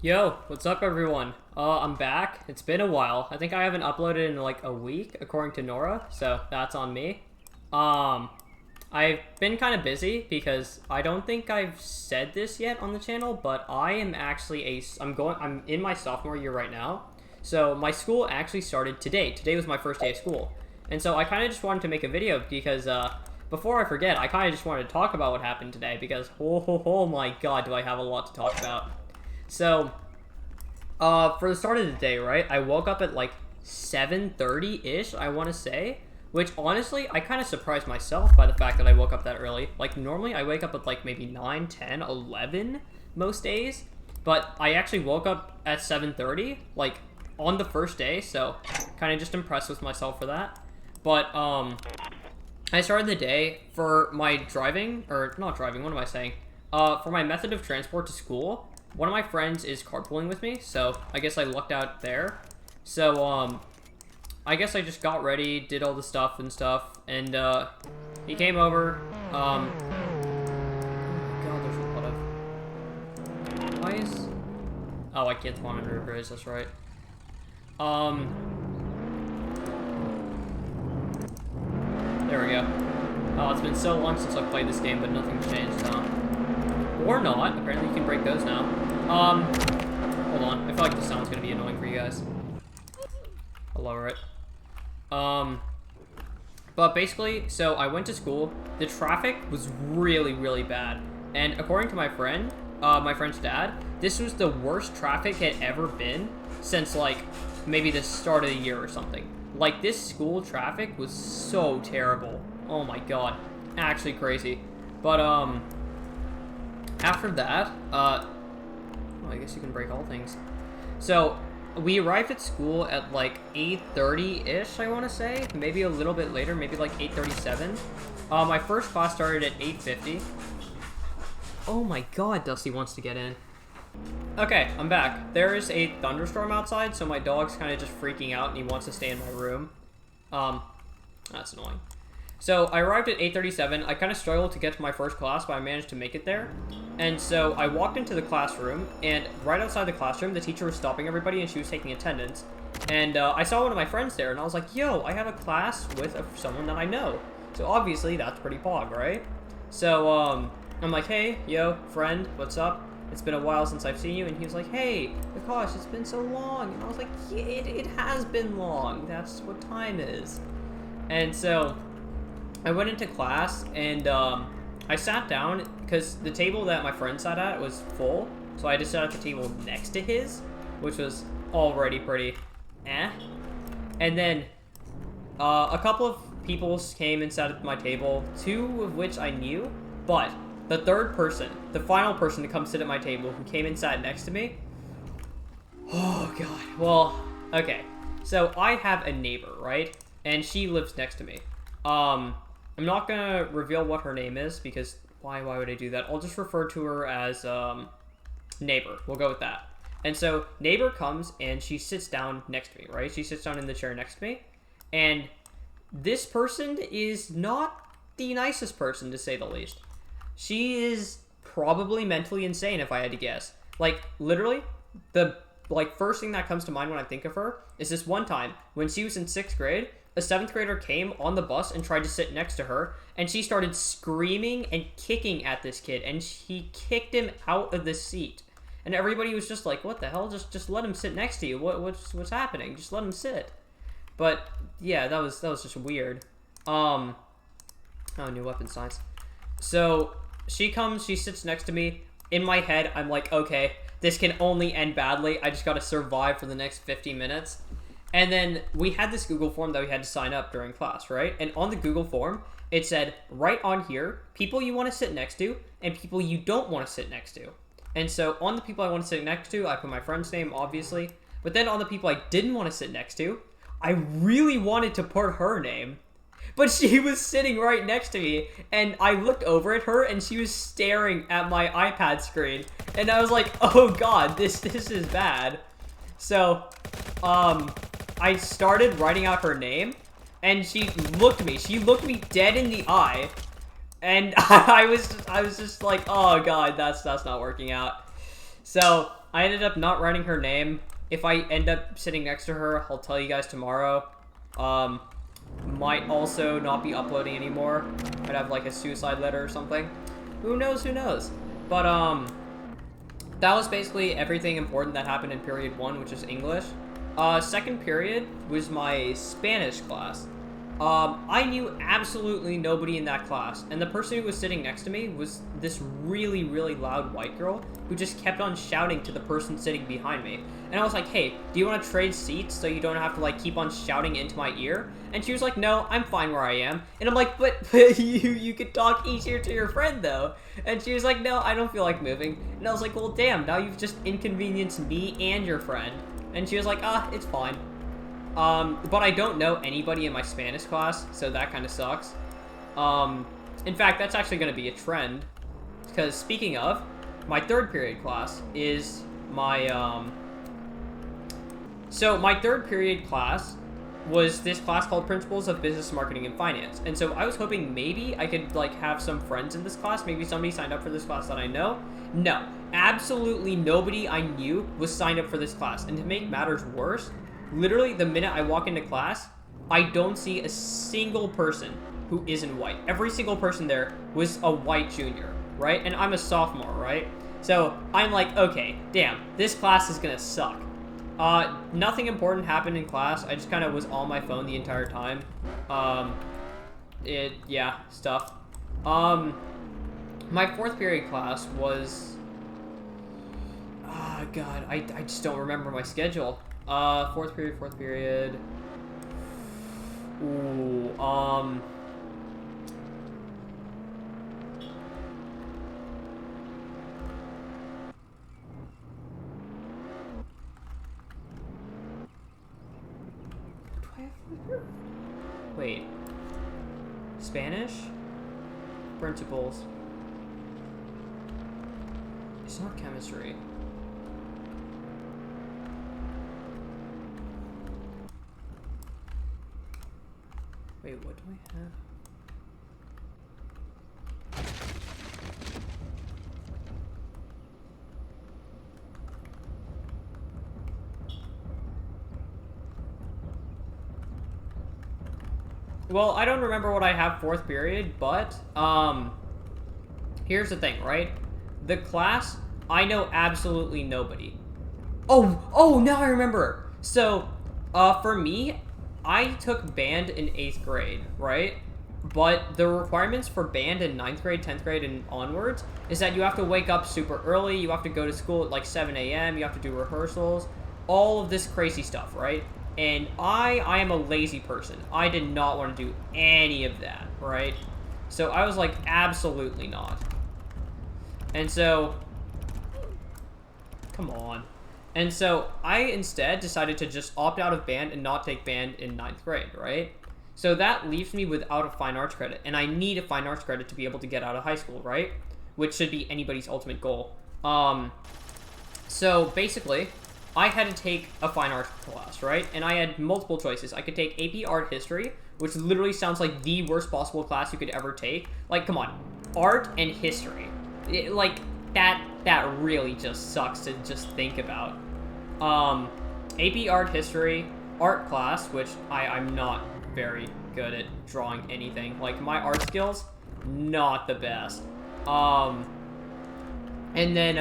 Yo, what's up everyone? I'm back. It's been a while. I think I haven't uploaded in like a week, according to Nora, so that's on me. I've been kind of busy because I don't think I've said this yet on the channel, but I am actually I'm in my sophomore year right now. So my school actually started today. Today was my first day of school. And so I kind of just wanted to make a video because, before I forget, I kind of just wanted to talk about what happened today because, oh my god, do I have a lot to talk about. So, for the start of the day, right, I woke up at like 7:30-ish, I want to say, which honestly, I kind of surprised myself by the fact that I woke up that early. Like, normally I wake up at like maybe 9, 10, 11 most days, but I actually woke up at 7:30, like, on the first day, so kind of just impressed with myself for that. But, I started the day for my driving, or not driving, what am I saying? For my method of transport to school. One of my friends is carpooling with me, so I guess I lucked out there. So, I guess I just got ready, did all the stuff, and, he came over, oh god, there's a lot of... Why is... Oh, I can't spawn under a bridge, that's right. There we go. Oh, it's been so long since I've played this game, but nothing's changed, huh? Or not. Apparently you can break those now. Hold on. I feel like the sound's gonna be annoying for you guys. I'll lower it. But basically, so I went to school. The traffic was really, really bad. And according to my friend's dad, this was the worst traffic had ever been since, like, maybe the start of the year or something. Like, this school traffic was so terrible. Oh my god. Actually crazy. But, after that, well, I guess you can break all things. So, we arrived at school at, like, 8:30-ish, I want to say. Maybe a little bit later, maybe, like, 8:37. My first class started at 8:50. Oh my god, Dusty wants to get in. Okay, I'm back. There is a thunderstorm outside, so my dog's kind of just freaking out, and he wants to stay in my room. That's annoying. So, I arrived at 8:37. I kind of struggled to get to my first class, but I managed to make it there. And so, I walked into the classroom, and right outside the classroom, the teacher was stopping everybody, and she was taking attendance. And, I saw one of my friends there, and I was like, yo, I have a class with someone that I know. So, obviously, that's pretty pog, right? So, I'm like, hey, yo, friend, what's up? It's been a while since I've seen you. And he was like, hey, gosh, it's been so long. And I was like, yeah, it has been long. That's what time is. And so, I went into class, and I sat down, because the table that my friend sat at was full, so I just sat at the table next to his, which was already pretty eh. And then, a couple of people came and sat at my table, two of which I knew, but the third person, the final person to come sit at my table, who came and sat next to me, oh god, well, okay, so I have a neighbor, right, and she lives next to me. I'm not gonna reveal what her name is, because why would I do that? I'll just refer to her as, neighbor. We'll go with that. And so, neighbor comes, and she sits down next to me, right? She sits down in the chair next to me, and this person is not the nicest person, to say the least. She is probably mentally insane, if I had to guess. Like, literally, the, first thing that comes to mind when I think of her is this one time, when she was in 6th grade, a 7th grader came on the bus and tried to sit next to her, and she started screaming and kicking at this kid, and she kicked him out of the seat. And everybody was just like, what the hell? Just let him sit next to you. What's happening? Just let him sit. But, yeah, that was just weird. Oh, new weapon science. So, she comes, she sits next to me. In my head, I'm like, okay, this can only end badly. I just gotta survive for the next 50 minutes. And then we had this Google form that we had to sign up during class, right? And on the Google form, it said, right on here, people you want to sit next to and people you don't want to sit next to. And so on the people I want to sit next to, I put my friend's name, obviously. But then on the people I didn't want to sit next to, I really wanted to put her name. But she was sitting right next to me, and I looked over at her, and she was staring at my iPad screen. And I was like, oh god, this is bad. So, I started writing out her name, and she looked me dead in the eye, and I was just like, oh god, that's not working out. So, I ended up not writing her name. If I end up sitting next to her, I'll tell you guys tomorrow. Might also not be uploading anymore. Might have like a suicide letter or something. Who knows, who knows? But, that was basically everything important that happened in period 1, which is English. Second period was my Spanish class. I knew absolutely nobody in that class, and the person who was sitting next to me was this really, really loud white girl who just kept on shouting to the person sitting behind me. And I was like, hey, do you want to trade seats so you don't have to, like, keep on shouting into my ear? And she was like, no, I'm fine where I am. And I'm like, but you could talk easier to your friend, though. And she was like, no, I don't feel like moving. And I was like, well, damn, now you've just inconvenienced me and your friend. And she was like, it's fine. But I don't know anybody in my Spanish class, so that kind of sucks. In fact, that's actually going to be a trend, because speaking of, my third period class is my, so my third period class was this class called Principles of Business, Marketing, and Finance. And so I was hoping maybe I could, like, have some friends in this class. Maybe somebody signed up for this class that I know. No, absolutely nobody I knew was signed up for this class. And to make matters worse, literally, the minute I walk into class, I don't see a single person who isn't white. Every single person there was a white junior, right? And I'm a sophomore, right? So I'm like, okay, damn, this class is gonna suck. Nothing important happened in class. I just kind of was on my phone the entire time. Yeah, stuff. My fourth period class was... God, I just don't remember my schedule. Fourth period. Ooh, wait. Spanish? Principles. It's not chemistry. Wait, what do I have? Well, I don't remember what I have fourth period, but, here's the thing, right? The class, I know absolutely nobody. Oh, now I remember! So, for me, I took band in 8th grade, right? But the requirements for band in 9th grade, 10th grade, and onwards is that you have to wake up super early, you have to go to school at like 7 a.m., you have to do rehearsals, all of this crazy stuff, right? And I am a lazy person. I did not want to do any of that, right? So I was like, absolutely not. And so... Come on. And so I instead decided to just opt out of band and not take band in 9th grade, right? So that leaves me without a fine arts credit. And I need a fine arts credit to be able to get out of high school, right? Which should be anybody's ultimate goal. So basically, I had to take a fine arts class, right? And I had multiple choices. I could take AP Art History, which literally sounds like the worst possible class you could ever take. Like, come on. Art and history. That really just sucks to just think about. AP Art History, art class, which I'm not very good at drawing anything. Like, my art skills, not the best. And then,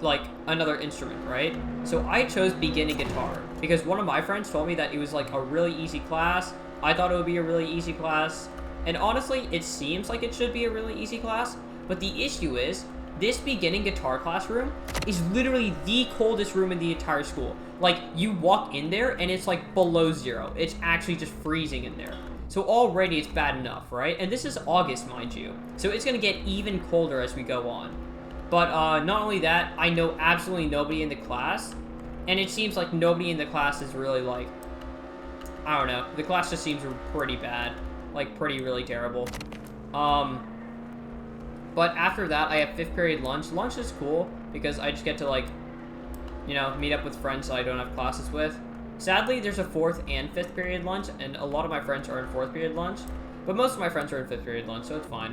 like, another instrument, right? So I chose beginning guitar, because one of my friends told me that it was, like, a really easy class. I thought it would be a really easy class. And honestly, it seems like it should be a really easy class, but the issue is, this beginning guitar classroom is literally the coldest room in the entire school. Like, you walk in there, and it's, like, below 0. It's actually just freezing in there. So already it's bad enough, right? And this is August, mind you. So it's gonna get even colder as we go on. But, not only that, I know absolutely nobody in the class, and it seems like nobody in the class is really, like, I don't know. The class just seems pretty bad. Like, really terrible. But after that, I have 5th period lunch. Lunch is cool, because I just get to, like, you know, meet up with friends I don't have classes with. Sadly, there's a 4th and 5th period lunch, and a lot of my friends are in 4th period lunch. But most of my friends are in 5th period lunch, so it's fine.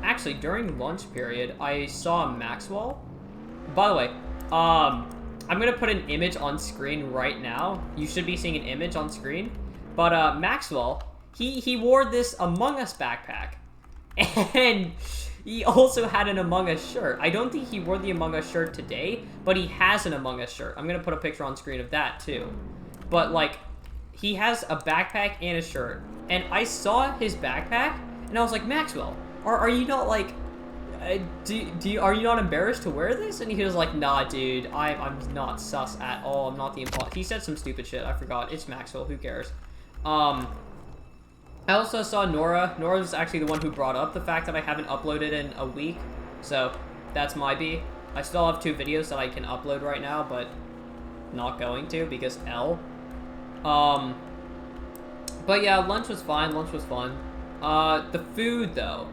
Actually, during lunch period, I saw Maxwell. By the way, I'm gonna put an image on screen right now. You should be seeing an image on screen. But, Maxwell, he wore this Among Us backpack. And he also had an Among Us shirt. I don't think he wore the Among Us shirt today, but he has an Among Us shirt. I'm gonna put a picture on screen of that, too. But, like, he has a backpack and a shirt. And I saw his backpack, and I was like, Maxwell, are you not, like... are you not embarrassed to wear this? And he was like, nah, dude, I'm not sus at all. I'm not the imposter. He said some stupid shit. I forgot. It's Maxwell. Who cares? I also saw Nora. Nora was actually the one who brought up the fact that I haven't uploaded in a week. So, that's my B. I still have 2 videos that I can upload right now, but not going to because L. But yeah, lunch was fine. Lunch was fun. The food, though.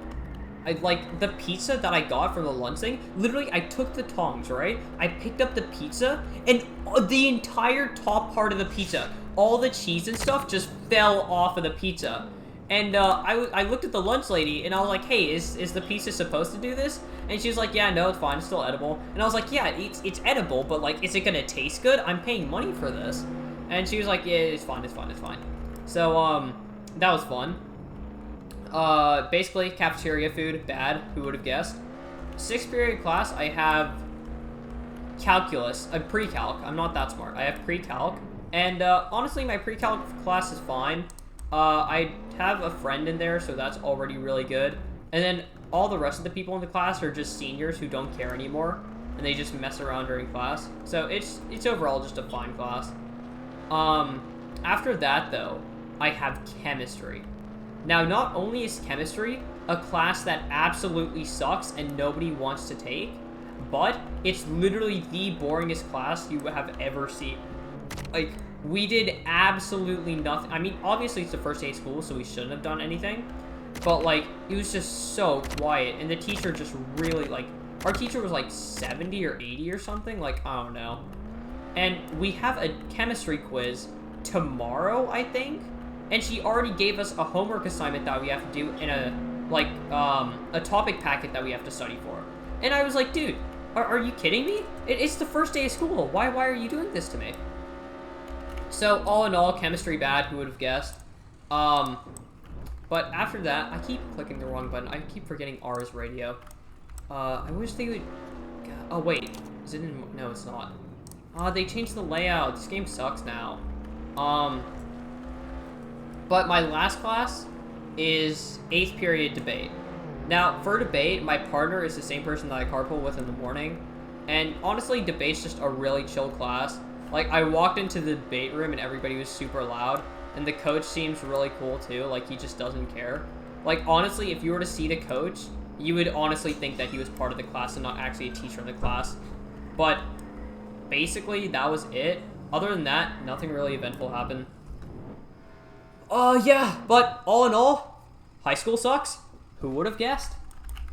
Like, the pizza that I got from the lunch thing, literally, I took the tongs, right? I picked up the pizza, and the entire top part of the pizza, all the cheese and stuff just fell off of the pizza. And, I looked at the lunch lady, and I was like, hey, is the pizza supposed to do this? And she was like, yeah, no, it's fine, it's still edible. And I was like, yeah, it's edible, but, like, is it gonna taste good? I'm paying money for this. And she was like, yeah, it's fine, it's fine, it's fine. So, that was fun. Basically, cafeteria food, bad. Who would have guessed? 6th period class, I have calculus. Pre-calc. I'm not that smart. I have pre-calc. And, honestly, my pre-calc class is fine. I have a friend in there, so that's already really good. And then all the rest of the people in the class are just seniors who don't care anymore. And they just mess around during class. So it's overall just a fine class. After that, though, I have chemistry. Now, not only is chemistry a class that absolutely sucks and nobody wants to take, but it's literally the boringest class you have ever seen. Like, we did absolutely nothing. I mean, obviously it's the first day of school, so we shouldn't have done anything. But, like, it was just so quiet, and the teacher just really, like, our teacher was, like, 70 or 80 or something. Like, I don't know. And we have a chemistry quiz tomorrow, I think. And she already gave us a homework assignment that we have to do in a, like, a topic packet that we have to study for. And I was like, dude, are you kidding me? It's the first day of school. Why are you doing this to me? So, all in all, chemistry bad. Who would have guessed? But after that, I keep clicking the wrong button. I keep forgetting R is radio. I wish they would... Oh, wait. Is it in... No, it's not. They changed the layout. This game sucks now. But my last class is 8th period debate. Now, for debate, my partner is the same person that I carpool with in the morning. And honestly, debate's just a really chill class. Like, I walked into the debate room and everybody was super loud. And the coach seems really cool, too. Like, he just doesn't care. Like, honestly, if you were to see the coach, you would honestly think that he was part of the class and not actually a teacher in the class. But basically, that was it. Other than that, nothing really eventful happened. Yeah, but all in all, high school sucks. Who would have guessed?